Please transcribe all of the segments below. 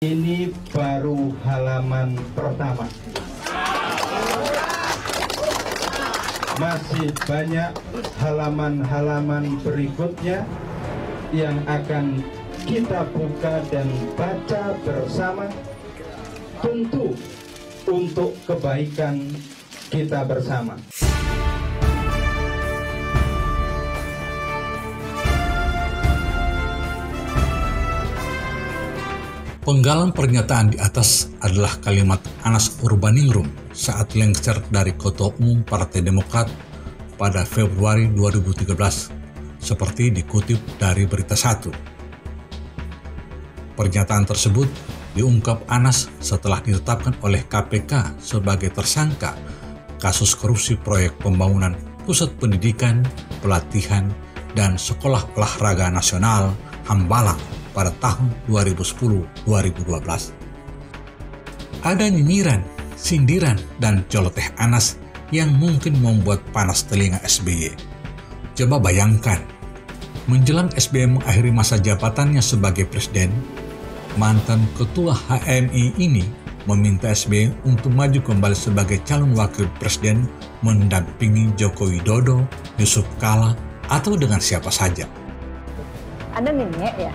Ini baru halaman pertama. Masih banyak halaman-halaman berikutnya yang akan kita buka dan baca bersama, tentu untuk kebaikan kita bersama. Penggalan pernyataan di atas adalah kalimat Anas Urbaningrum saat lengser dari Ketua Umum Partai Demokrat pada Februari 2013, seperti dikutip dari Berita Satu. Pernyataan tersebut diungkap Anas setelah ditetapkan oleh KPK sebagai tersangka kasus korupsi proyek pembangunan Pusat Pendidikan, Pelatihan, dan Sekolah Olahraga Nasional Hambalang pada tahun 2010-2012. Ada nyinyiran, sindiran, dan celoteh Anas yang mungkin membuat panas telinga SBY. Coba bayangkan, menjelang SBY mengakhiri masa jabatannya sebagai presiden, mantan ketua HMI ini meminta SBY untuk maju kembali sebagai calon wakil presiden mendampingi Joko Widodo, Yusuf Kala, atau dengan siapa saja. Anda ngenyek ya?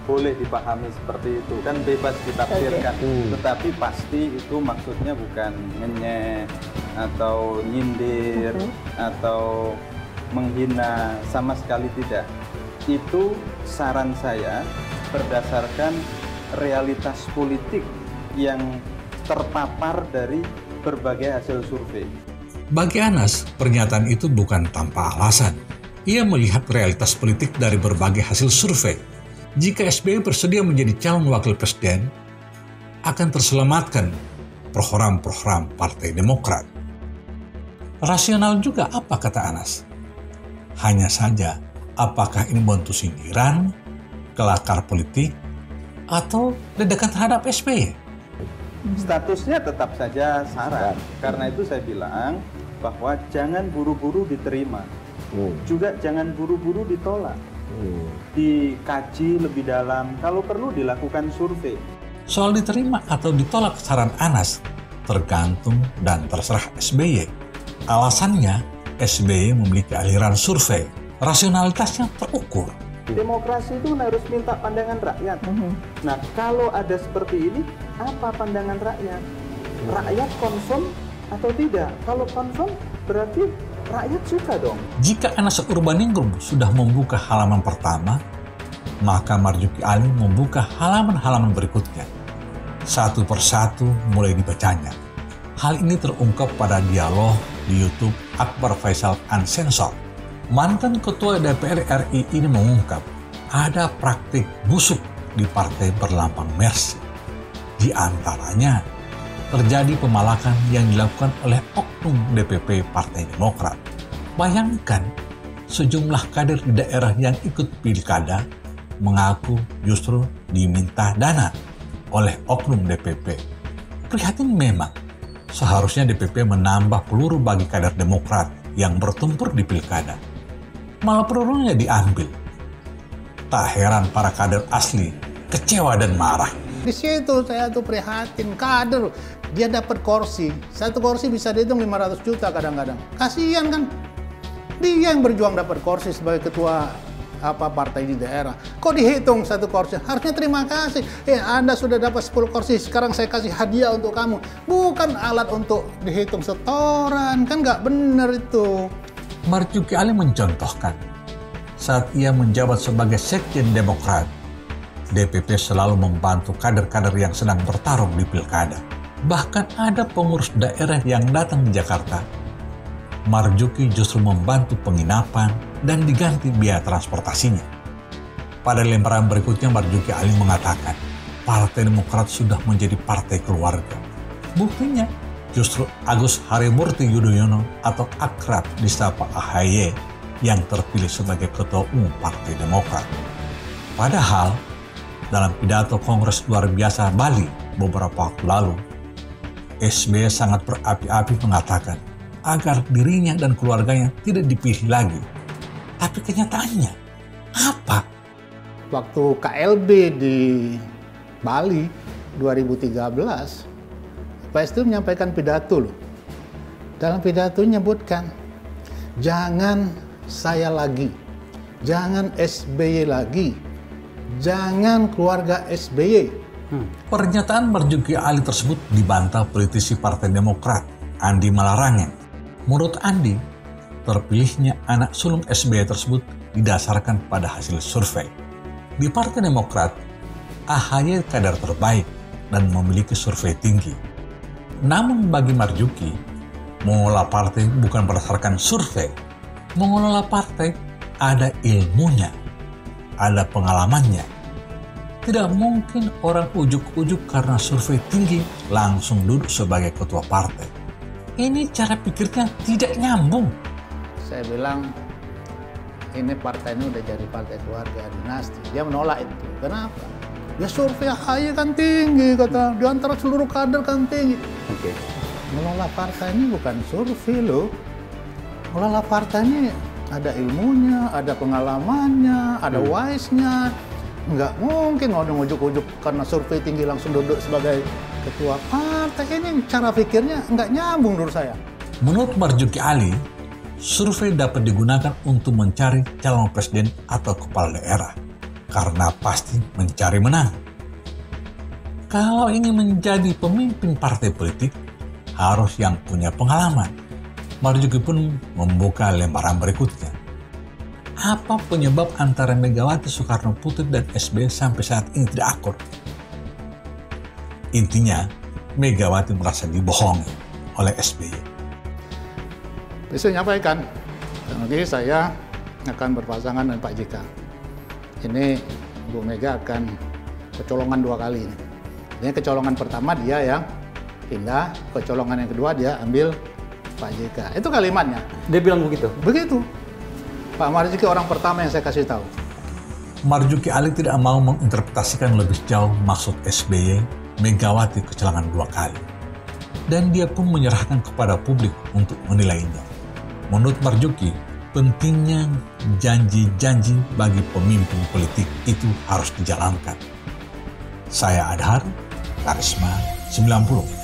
Boleh dipahami seperti itu, kan bebas ditafsirkan. Tetapi pasti itu maksudnya bukan ngenyek atau nyindir atau menghina, sama sekali tidak. Itu saran saya berdasarkan realitas politik yang terpapar dari berbagai hasil survei. Bagi Anas, pernyataan itu bukan tanpa alasan. Ia melihat realitas politik dari berbagai hasil survei. Jika SBY bersedia menjadi calon wakil presiden, akan terselamatkan program-program Partai Demokrat. Rasional juga apa kata Anas? Hanya saja, apakah ini bentuk sindiran, kelakar politik, atau ledakan terhadap SBY? Statusnya tetap saja saran. Karena itu saya bilang bahwa jangan buru-buru diterima. Juga jangan buru-buru ditolak. Dikaji lebih dalam, kalau perlu dilakukan survei. Soal diterima atau ditolak saran Anas tergantung dan terserah SBY. Alasannya, SBY memiliki aliran survei, rasionalitasnya terukur. Demokrasi itu harus minta pandangan rakyat. Nah, kalau ada seperti ini, apa pandangan rakyat? Rakyat confirm atau tidak? Kalau confirm, berarti rakyat suka dong. Jika Anas Urbaningrum sudah membuka halaman pertama, maka Marzuki Ali membuka halaman-halaman berikutnya. Satu persatu mulai dibacanya. Hal ini terungkap pada dialog di YouTube Akbar Faisal Uncensored. Mantan Ketua DPR RI ini mengungkap ada praktik busuk di partai berlambang Mercy. Di antaranya, terjadi pemalakan yang dilakukan oleh oknum DPP Partai Demokrat. Bayangkan, sejumlah kader di daerah yang ikut pilkada mengaku justru diminta dana oleh oknum DPP. Prihatin memang, seharusnya DPP menambah peluru bagi kader Demokrat yang bertempur di pilkada. Malah pelurunya diambil. Tak heran para kader asli kecewa dan marah. Di situ saya tuh prihatin, kader dia dapat kursi, satu kursi bisa dihitung 500 juta kadang-kadang. Kasihan kan, dia yang berjuang dapat kursi sebagai ketua partai di daerah. Kok dihitung satu kursi? Harusnya terima kasih. Anda sudah dapat 10 kursi, sekarang saya kasih hadiah untuk kamu. Bukan alat untuk dihitung setoran, kan nggak benar itu. Marzuki Ali mencontohkan, saat ia menjabat sebagai Sekjen Demokrat, DPP selalu membantu kader-kader yang sedang bertarung di pilkada. Bahkan ada pengurus daerah yang datang di Jakarta. Marzuki justru membantu penginapan dan diganti biaya transportasinya. Pada lembaran berikutnya Marzuki Ali mengatakan, Partai Demokrat sudah menjadi partai keluarga. Buktinya, justru Agus Harimurti Yudhoyono atau akrab disapa AHY yang terpilih sebagai Ketua Umum Partai Demokrat. Padahal, dalam pidato Kongres Luar Biasa Bali beberapa waktu lalu, SBY sangat berapi-api mengatakan agar dirinya dan keluarganya tidak dipilih lagi. Tapi kenyataannya, apa? Waktu KLB Bali 2013, Pak SBY menyampaikan pidato loh. Dalam pidato menyebutkan, jangan saya lagi, jangan SBY lagi, jangan keluarga SBY. Pernyataan Marzuki Ali tersebut dibantah politisi Partai Demokrat, Andi Malarangeng. Menurut Andi, terpilihnya anak sulung SBY tersebut didasarkan pada hasil survei. Di Partai Demokrat, AHY kader terbaik dan memiliki survei tinggi. Namun bagi Marzuki, mengelola partai bukan berdasarkan survei. Mengelola partai ada ilmunya, ada pengalamannya. Tidak mungkin orang ujuk-ujuk karena survei tinggi langsung duduk sebagai ketua partai. Ini cara pikirnya tidak nyambung. Saya bilang, ini partai ini udah jadi partai keluarga dinasti. Dia menolak itu. Kenapa? Ya survei AHY kan tinggi, kata. Di antara seluruh kader kan tinggi. Oke. Mengelola partai ini bukan survei loh. Mengelola partai ini ada ilmunya, ada pengalamannya, ada wise-nya. Nggak mungkin orang ujuk-ujuk karena survei tinggi langsung duduk sebagai ketua partai. Ini cara pikirnya nggak nyambung menurut saya. Menurut Marzuki Ali, survei dapat digunakan untuk mencari calon presiden atau kepala daerah karena pasti mencari menang. Kalau ingin menjadi pemimpin partai politik, harus yang punya pengalaman. Marzuki pun membuka lembaran berikutnya. Apa penyebab antara Megawati Soekarno Putri dan SBY sampai saat ini tidak akur? Intinya, Megawati merasa dibohongi oleh SBY. Bisa nyampaikan, nanti saya akan berpasangan dengan Pak JK. Ini Bu Mega akan kecolongan 2 kali ini. Ini kecolongan pertama dia yang pindah, kecolongan yang kedua dia ambil Pak JK. Itu kalimatnya. Dia bilang begitu? Begitu. Pak Marzuki orang pertama yang saya kasih tahu. Marzuki Ali tidak mau menginterpretasikan lebih jauh maksud SBY Megawati kecolongan 2 kali. Dan dia pun menyerahkan kepada publik untuk menilainya. Menurut Marzuki, pentingnya janji-janji bagi pemimpin politik itu harus dijalankan. Saya Adhar, Karisma 90.